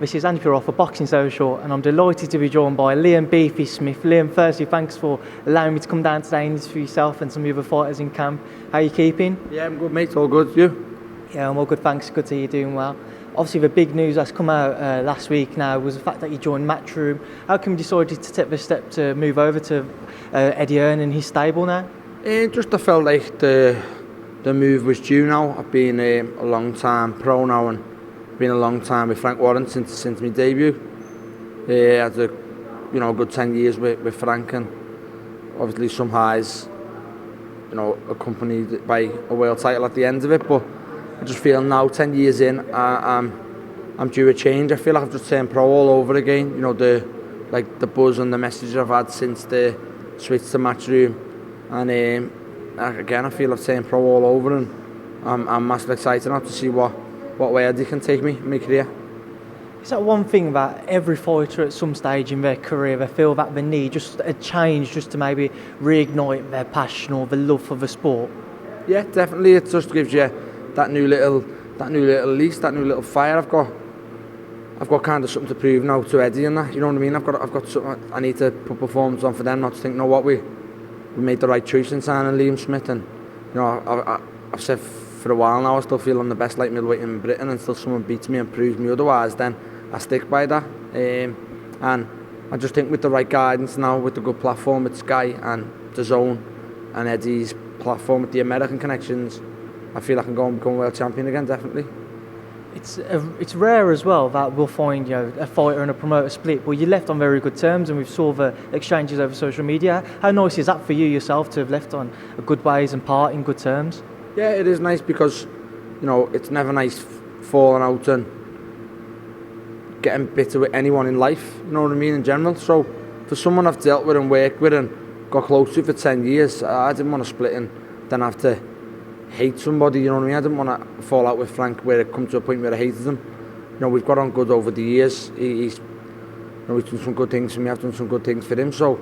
This is Andi Purewal for Boxing Social, and I'm delighted to be joined by Liam Beefy Smith. Liam, firstly, thanks for allowing me to come down today and interview yourself and some of the other fighters in camp. How are you keeping? Yeah, I'm good, mate. All good. You? Yeah, I'm all good, thanks. Good to hear you're doing well. Obviously, the big news that's come out last week now was the fact that you joined Matchroom. How come you decided to take the step to move over to Eddie Hearn and his stable now? Just I felt like the move was due now. I've been a long time pro now and been a long time with Frank Warren since my debut. I had a good 10 years with Frank, and obviously some highs, accompanied by a world title at the end of it. But I just feel now, 10 years in, I'm due a change. I feel like I've just turned pro all over again. The buzz and the message I've had since the switch to Matchroom, and again I feel I've turned pro all over, and I'm massively excited now to see what way Eddie can take me in my career. Is that one thing that every fighter at some stage in their career, they feel that they need just a change, just to maybe reignite their passion or the love for the sport? Yeah, definitely. It just gives you that new little lease, that new little fire. I've got kind of something to prove now to Eddie and that. You know what I mean? I've got something. I need to put performance on for them, not to think, we made the right choice in signing Callum Smith, and I've said for a while now I still feel I'm the best light middleweight in Britain, and until someone beats me and proves me otherwise, then I stick by that. And I just think with the right guidance now, with the good platform with Sky and DAZN and Eddie's platform with the American connections, I feel I can go and become world champion again, definitely. It's rare as well that we'll find a fighter and a promoter split. Well, you left on very good terms, and we've saw the exchanges over social media. How nice is that for you yourself to have left on a good ways and part in good terms? Yeah, it is nice because it's never nice falling out and getting bitter with anyone in life. You know what I mean, in general. So for someone I've dealt with and worked with and got close to for 10 years, I didn't want to split and then have to hate somebody, you know what I mean? I didn't want to fall out with Frank where it come to a point where I hated him. We've got on good over the years. He's done some good things for me, I've done some good things for him. So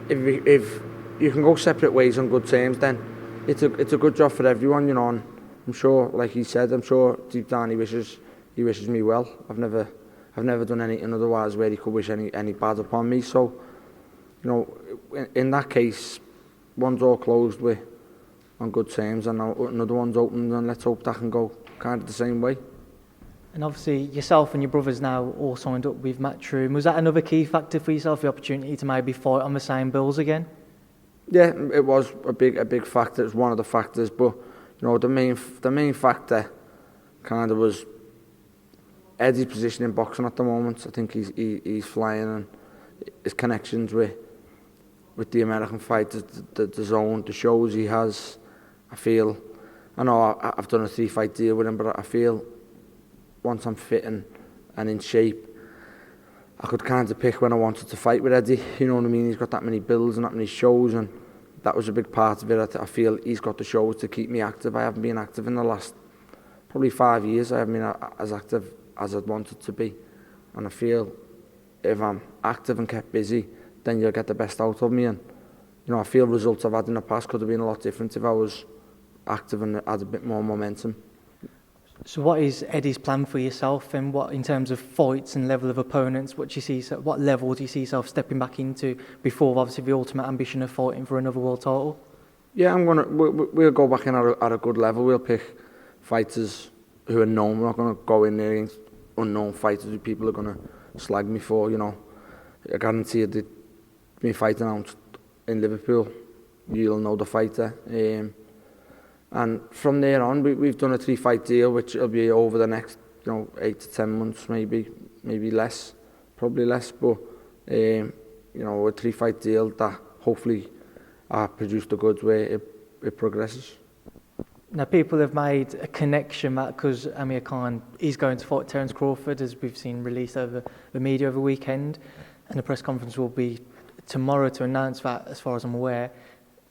if you can go separate ways on good terms, then it's a good job for everyone, and I'm sure, like he said, I'm sure deep down he wishes me well. I've never done anything otherwise where he could wish any bad upon me. So, in that case, one's all closed with on good terms, and now another one's open, and let's hope that can go kind of the same way. And obviously yourself and your brothers now all signed up with Matchroom. Was that another key factor for yourself, the opportunity to maybe fight on the same bills again? Yeah, it was a big factor. It was one of the factors, but the main factor kind of was Eddie's position in boxing at the moment. I think he's flying, and his connections with the American fighters, the zone, the shows he has. I know I've done a 3-fight deal with him, but I feel once I'm fit and in shape, I could kind of pick when I wanted to fight with Eddie. You know what I mean? He's got that many builds and that many shows, and that was a big part of it. I feel he's got the shows to keep me active. I haven't been active in the last probably 5 years. I haven't been as active as I'd wanted to be, and I feel if I'm active and kept busy, then you'll get the best out of me. And I feel results I've had in the past could have been a lot different if I was active and had a bit more momentum. So what is Eddie's plan for yourself, and what in terms of fights and level of opponents, what level do you see yourself stepping back into before obviously the ultimate ambition of fighting for another world title? Yeah, we'll go back in at a good level. We'll pick fighters who are known. We're not going to go in there against unknown fighters who people are going to slag me for. I guarantee you, my fight announced in Liverpool, you'll know the fighter. And from there on, we've done a 3-fight deal, which will be over the next 8 to 10 months, maybe less, probably less. But a 3-fight deal that hopefully produce the goods where it progresses. Now, people have made a connection that because Amir Khan is going to fight Terence Crawford, as we've seen released over the media over the weekend, and the press conference will be tomorrow to announce that, as far as I'm aware.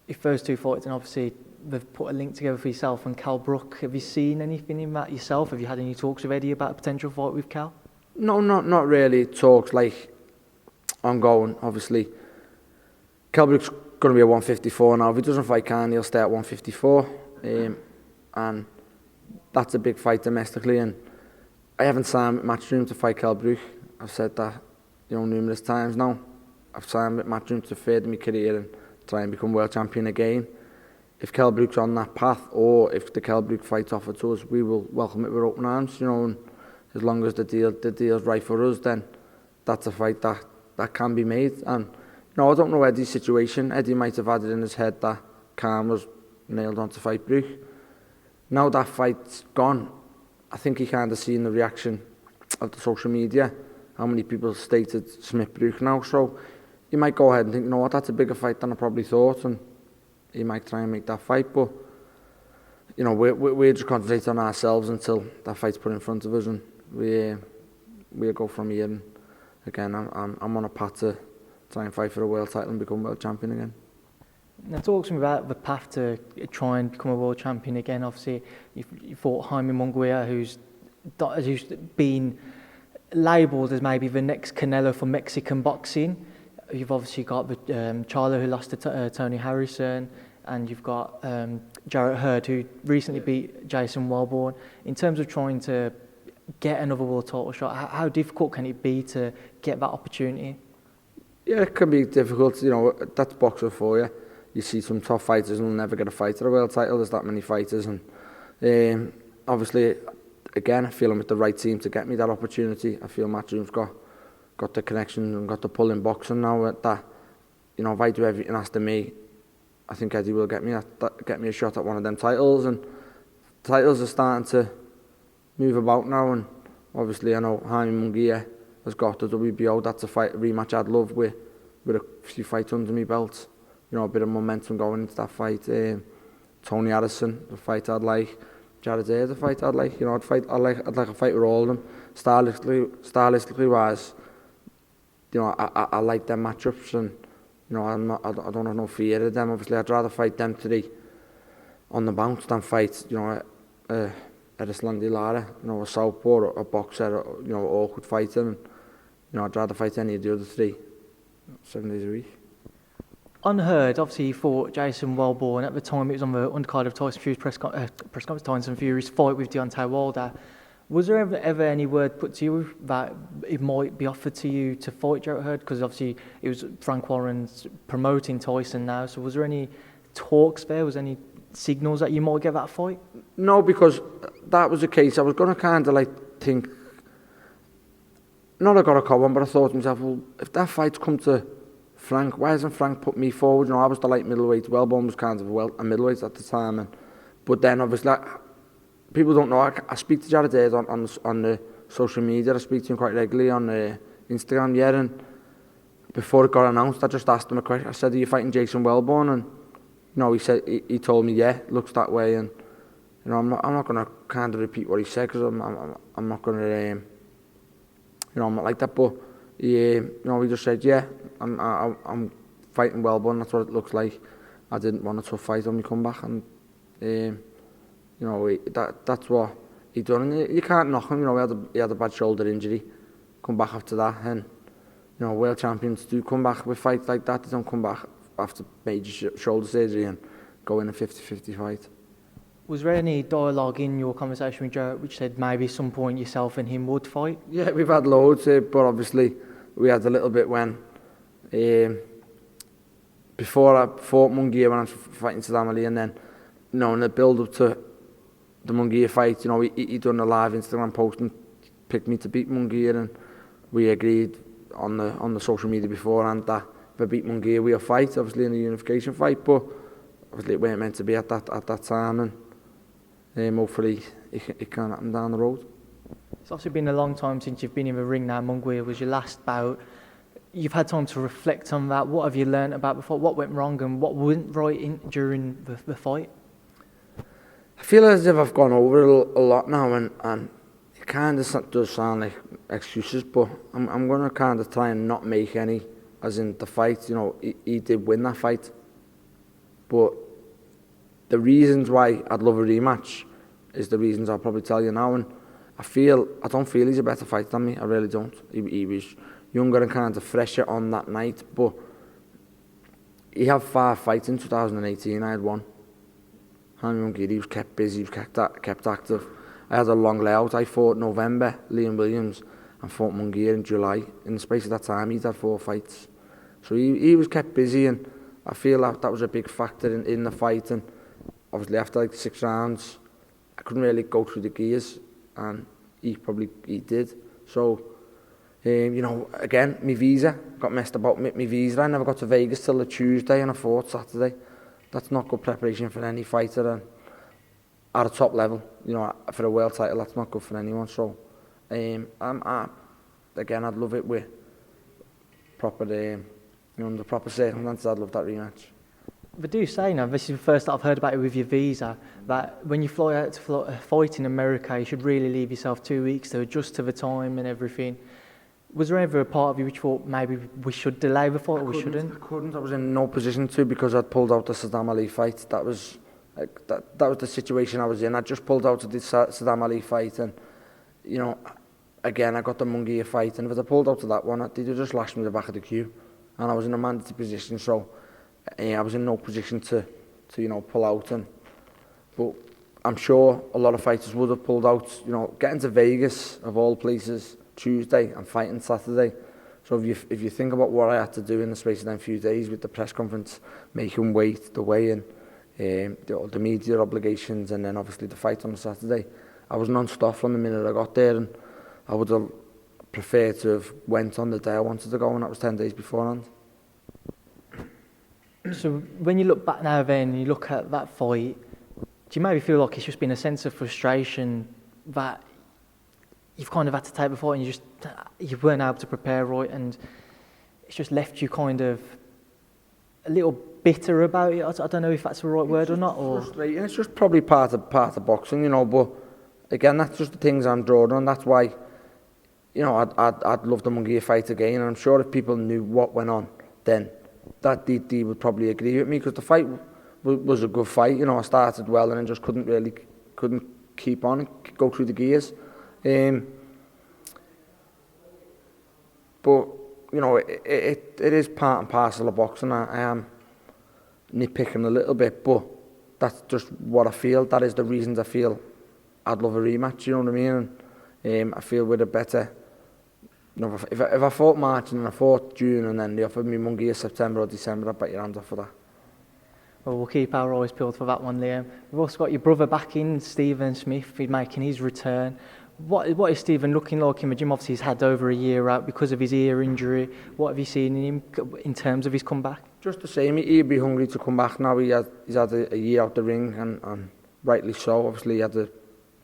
If those two fights, and obviously they've put a link together for yourself and Cal Brook, have you seen anything in that yourself? Have you had any talks with Eddie about a potential fight with Cal? No, not really. Talks like ongoing, obviously. Cal Brook's going to be a 154 now. If he doesn't fight Khan, he'll stay at 154. And that's a big fight domestically, and I haven't signed with Matchroom to fight Brook. I've said that, numerous times now. I've signed with Matchroom to further my career and try and become world champion again. If Brook's on that path, or if the Brook fight's offered to us, we will welcome it with open arms, and as long as the deal's right for us, then that's a fight that can be made. And I don't know Eddie's situation. Eddie might have had it in his head that Callum was nailed on to fight Brook. Now that fight's gone, I think he kind of seen the reaction of the social media, how many people stated Smith Brook now. So you might go ahead and think, what, that's a bigger fight than I probably thought, and he might try and make that fight. But we're just concentrating on ourselves until that fight's put in front of us, and we'll go from here. And again, I'm on a path to try and fight for a world title and become world champion again. Now, talk to me about the path to try and become a world champion again. Obviously, you fought Jaime Munguia, who's been labelled as maybe the next Canelo for Mexican boxing. You've obviously got the Charlo, who lost to Tony Harrison, and you've got Jarrett Hurd, who recently beat Jason Wellborn. In terms of trying to get another world title shot, how difficult can it be to get that opportunity? Yeah, it can be difficult. That's boxing for you. You see some top fighters and will never get a fight at a world title. There's that many fighters, and obviously, again, I feel I'm with the right team to get me that opportunity. I feel Matchroom's got the connection and got the pull in boxing now. That if I do everything asked of me, I think Eddie will get me a shot at one of them titles. And titles are starting to move about now. And obviously, I know Jaime Munguia has got the WBO. That's a rematch I'd love with a few fights under my belt. A bit of momentum going into that fight. Tony Harrison, the fight I'd like. Jarrett Hurd, the fight I'd like. I'd like a fight with all of them. Stylistically wise, I like them matchups, and I don't have no fear of them. Obviously, I'd rather fight them three on the bounce than fight Erislandy Lara, a southpaw, or a boxer, awkward fighter. And I'd rather fight any of the other three 7 days a week. Unheard, obviously he fought Jason Wellborn. At the time it was on the undercard of Tyson Fury's press conference, Tyson Fury's fight with Deontay Wilder. Was there ever any word put to you that it might be offered to you to fight Jarrett Hurd? Because obviously it was Frank Warren's promoting Tyson now, so was there any talks there? Was there any signals that you might get that fight? No, because that was the case. I was going to kind of think, not I got a call on, but I thought to myself, well, if that fight's come to Frank, why hasn't Frank put me forward? I was the light middleweight. Wellborn was kind of a middleweight at the time. But then obviously, people don't know, I speak to Jarrett Hurd on the social media. I speak to him quite regularly on Instagram, and before it got announced, I just asked him a question. I said, are you fighting Jason Wellborn? And he said, he told me, yeah, it looks that way. And I'm not going to kind of repeat what he said, because I'm not going to, I'm not like that. But he just said, yeah, I'm fighting Wellborn. That's what it looks like. I didn't want a tough fight when we come back, and that's what he done. And you can't knock him. He had a bad shoulder injury. Come back after that, and world champions do come back with fights like that. They don't come back after major shoulder surgery and go in a 50-50 fight. Was there any dialogue in your conversation with Jarrett which said maybe at some point yourself and him would fight? Yeah, we've had loads, but obviously we had a little bit when before I fought Munguia, when I was fighting Saddam Ali, and then in the build up to the Munguia fight, he done a live Instagram post and picked me to beat Munguia, and we agreed on the social media beforehand that if I beat Munguia, we'll fight, obviously in a unification fight, but obviously it weren't meant to be at that time, and hopefully it can happen down the road. It's obviously been a long time since you've been in the ring now. Munguia was your last bout. You've had time to reflect on that. What have you learned about the fight? What went wrong and what went right during the fight? I feel as if I've gone over it a lot now, and it kind of does sound like excuses, but I'm going to kind of try and not make any, as in the fight. He did win that fight, but the reasons why I'd love a rematch is the reasons I'll probably tell you now. And I don't feel he's a better fighter than me. I really don't. He was younger and kind of fresher on that night, but he had 5 fights in 2018. I had 1. He was kept busy, he was kept active. I had a long layout. I fought November, Liam Williams, and fought Munguia in July. In the space of that time, he'd had 4 fights. So he was kept busy, and I feel that was a big factor in the fight. And obviously after like 6 rounds, I couldn't really go through the gears, and he did. So, you know, again, my visa, got messed about my visa. I never got to Vegas till the Tuesday, and I fought Saturday. That's not good preparation for any fighter, and at a top level, you know, for a world title, that's not good for anyone. So, again, I'd love it with proper, you know, under proper circumstances. I'd love that rematch. But do say now, this is the first that I've heard about it with your visa, that when you fly out to fight in America, you should really leave yourself 2 weeks to adjust to the time and everything. Was there ever a part of you which thought maybe we should delay the fight or we shouldn't? I couldn't. I was in no position to, because I'd pulled out the Saddam Ali fight. That was the situation I was in. I just pulled out of the Saddam Ali fight, and you know, again, I got the Munguia fight, and if I pulled out of that one, they'd just lashed me the back of the queue, and I was in a mandatory position, so I was in no position to you know, pull out. But I'm sure a lot of fighters would have pulled out. You know, getting to Vegas of all places Tuesday and fighting Saturday. So if you think about what I had to do in the space of them few days with the press conference, making weight, the weigh-in, the media obligations, and then obviously the fight on the Saturday, I was non-stop from the minute I got there, and I would have preferred to have went on the day I wanted to go, and that was 10 days beforehand. So when you look back now then, you look at that fight, do you maybe feel like it's just been a sense of frustration that you've kind of had to take the fight and you weren't able to prepare right, and it's just left you kind of a little bitter about it? I don't know if that's the right word or not. Or frustrating. It's just probably part of boxing, you know. But again, that's just the things I'm drawing on. That's why, you know, I'd love the Munguia fight again, and I'm sure if people knew what went on then, that they would probably agree with me, because the fight was a good fight. You know, I started well and then just couldn't keep on and go through the gears. But you know, it is part and parcel of boxing. I am nitpicking a little bit, but that's just what I feel. That is the reasons I feel I'd love a rematch. You know what I mean? And I feel with a better. You know, if I fought March and then I fought June and then they offered me Munguia September or December, I'd bet your hands off for that. Well, we'll keep our eyes peeled for that one, Liam. We've also got your brother back in, Stephen Smith. He's making his return. What is Stephen looking like in the gym? Obviously, he's had over a year out because of his ear injury. What have you seen in him in terms of his comeback? Just the same. He'd be hungry to come back now. He's had a year out the ring, and rightly so. Obviously, he had a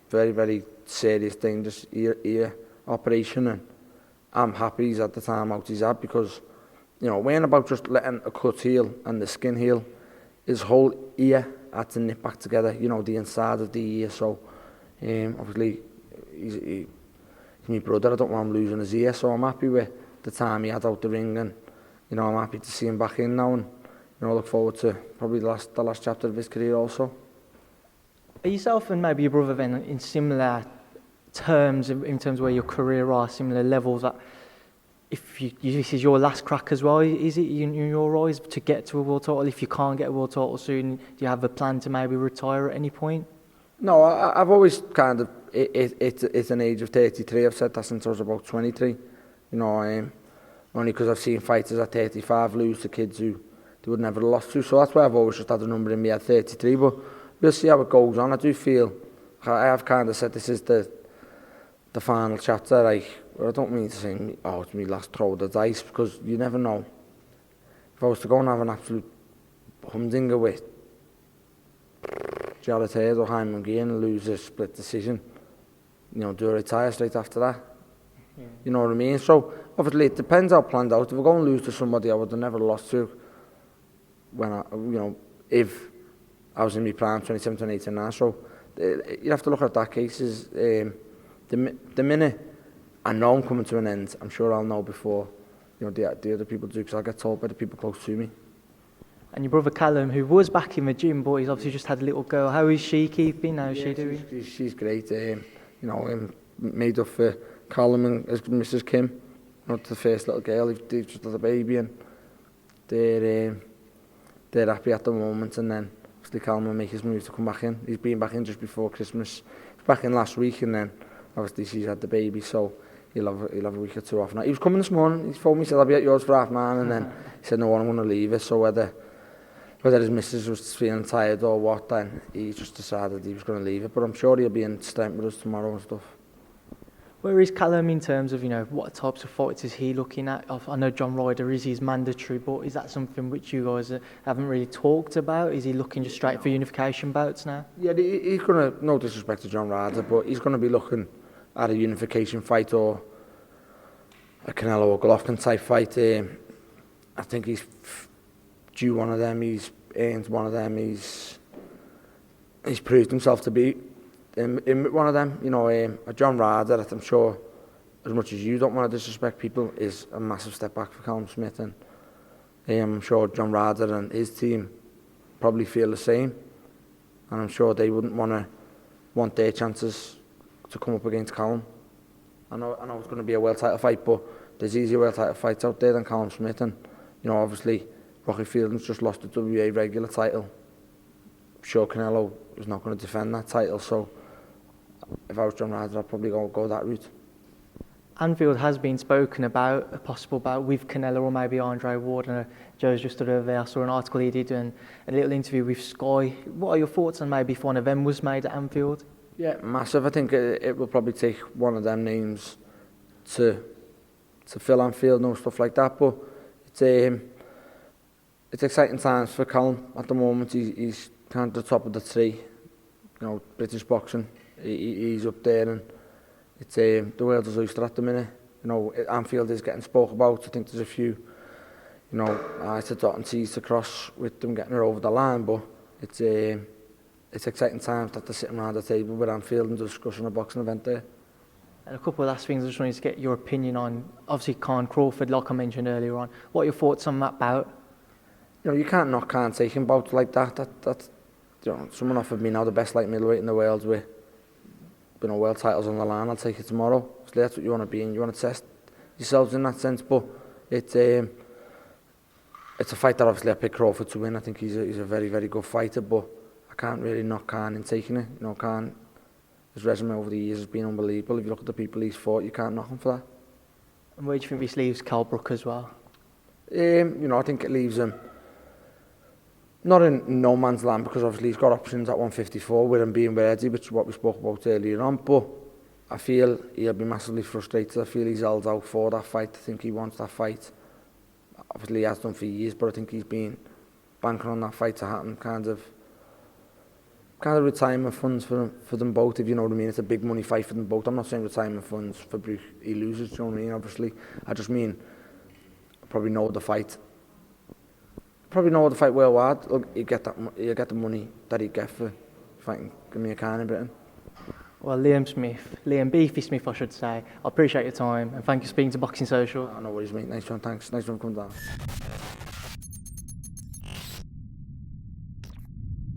very, very serious thing, just ear operation, and I'm happy he's had the time out he's had, because, you know, it weren't about just letting a cut heal and the skin heal. His whole ear had to knit back together, you know, the inside of the ear. So, obviously, he's my brother. I don't want him losing his ear, so I'm happy with the time he had out the ring, and, you know, I'm happy to see him back in now, and, you know, I look forward to probably the last chapter of his career also. Are yourself and maybe your brother then in similar terms, in terms of where your career are, similar levels, that if this is your last crack as well, is it in your eyes to get to a world title? If you can't get a world title soon, do you have a plan to maybe retire at any point? No, I've always kind of, it's an age of 33, I've said that since I was about 23, you know, only because I've seen fighters at 35 lose to kids who they would never have lost to, so that's why I've always just had a number in me at 33, but we'll see how it goes on. I do feel, I have kind of said this is the final chapter. I don't mean to say, oh, it's my last throw of the dice, because you never know. If I was to go and have an absolute humdinger with Jared Hurd or Jaime Munguia and lose a split decision, you know, do I retire straight after that? Yeah. You know what I mean? So, obviously, it depends how planned out. If I go and lose to somebody I would have never lost to, when you know, if I was in my prime, 27, 28, 29. So, you have to look at that case as, the minute I know I'm coming to an end, I'm sure I'll know before, you know, the other people do, because I'll get told by the people close to me. And your brother Callum, who was back in the gym, but he's obviously just had a little girl. How is she keeping? How is she doing? She's great. You know, made up for Callum and Mrs. Kim, not the first little girl. They've just had a baby, and they're happy at the moment. And then hopefully Callum will make his move to come back in. He's been back in just before Christmas. He's back in last week, and then obviously she's had the baby, so he'll have a week or two off now. He was coming this morning. He phoned me, said I'll be at yours for 9:30, and then he said no, I'm going to leave it. So whether his missus was feeling tired or what, then he just decided he was going to leave it. But I'm sure he'll be in strength with us tomorrow and stuff. Where is Callum in terms of, what types of fights is he looking at? I know John Ryder is his mandatory, but is that something which you guys haven't really talked about? Is he looking just straight for unification bouts now? Yeah, he's going to, no disrespect to John Ryder, but he's going to be looking at a unification fight or a Canelo or Golovkin type fight. I think he's due one of them, he's earned one of them, he's proved himself to be in one of them. A John Ryder, I'm sure, as much as you don't want to disrespect people, is a massive step back for Callum Smith, and I'm sure John Ryder and his team probably feel the same, and I'm sure they wouldn't want their chances to come up against Callum. I know it's going to be a world title fight, but there's easier world title fights out there than Callum Smith, and obviously Rocky Fielding's just lost the WA regular title. I'm sure Canelo is not going to defend that title, so if I was John Ryder, I'd probably go that route. Anfield has been spoken about, a possible bout with Canelo or maybe Andre Ward, and Joe's just stood over there. I saw an article he did and a little interview with Sky. What are your thoughts on maybe if one of them was made at Anfield? Yeah, massive. I think it will probably take one of them names to fill Anfield and stuff like that, but it's exciting times for Callum at the moment. He's kind of the top of the tree, British boxing. He's up there, and it's the world is oyster at the minute. Anfield is getting spoke about. I think there's a few, I's to dot and T's to cross with them getting her over the line, but it's exciting times that they're sitting around the table with Anfield and discussing a boxing event there. And a couple of last things I just wanted to get your opinion on. Obviously, Khan Crawford, like I mentioned earlier on. What are your thoughts on that bout? You can't knock Khan taking bouts like that. Someone offered me now the best light middleweight in the world with world titles on the line. I'll take it tomorrow. So that's what you want to be in. You want to test yourselves in that sense. But it's a fight that obviously I pick Crawford to win. I think he's a very, very good fighter. But I can't really knock Khan in taking it. Khan, his resume over the years has been unbelievable. If you look at the people he's fought, you can't knock him for that. And where do you think this leaves Brook as well? I think it leaves him not in no man's land, because obviously he's got options at 154 with him being with Eddie, which is what we spoke about earlier on, but I feel he'll be massively frustrated. I feel he's held out for that fight. I think he wants that fight. Obviously he has done for years, but I think he's been banking on that fight to happen, kind of retirement funds for them both, if you know what I mean. It's a big money fight for them both. I'm not saying retirement funds for Brook, he loses, you know what I mean, obviously. I just mean, probably know the fight worldwide. Look, you get the money that he'd get for fighting Amir Khan in Britain. Well, Liam Beefy Smith, I should say. I appreciate your time and thank you for speaking to Boxing Social. No worries, mate. Nice one, thanks. Nice one for coming down.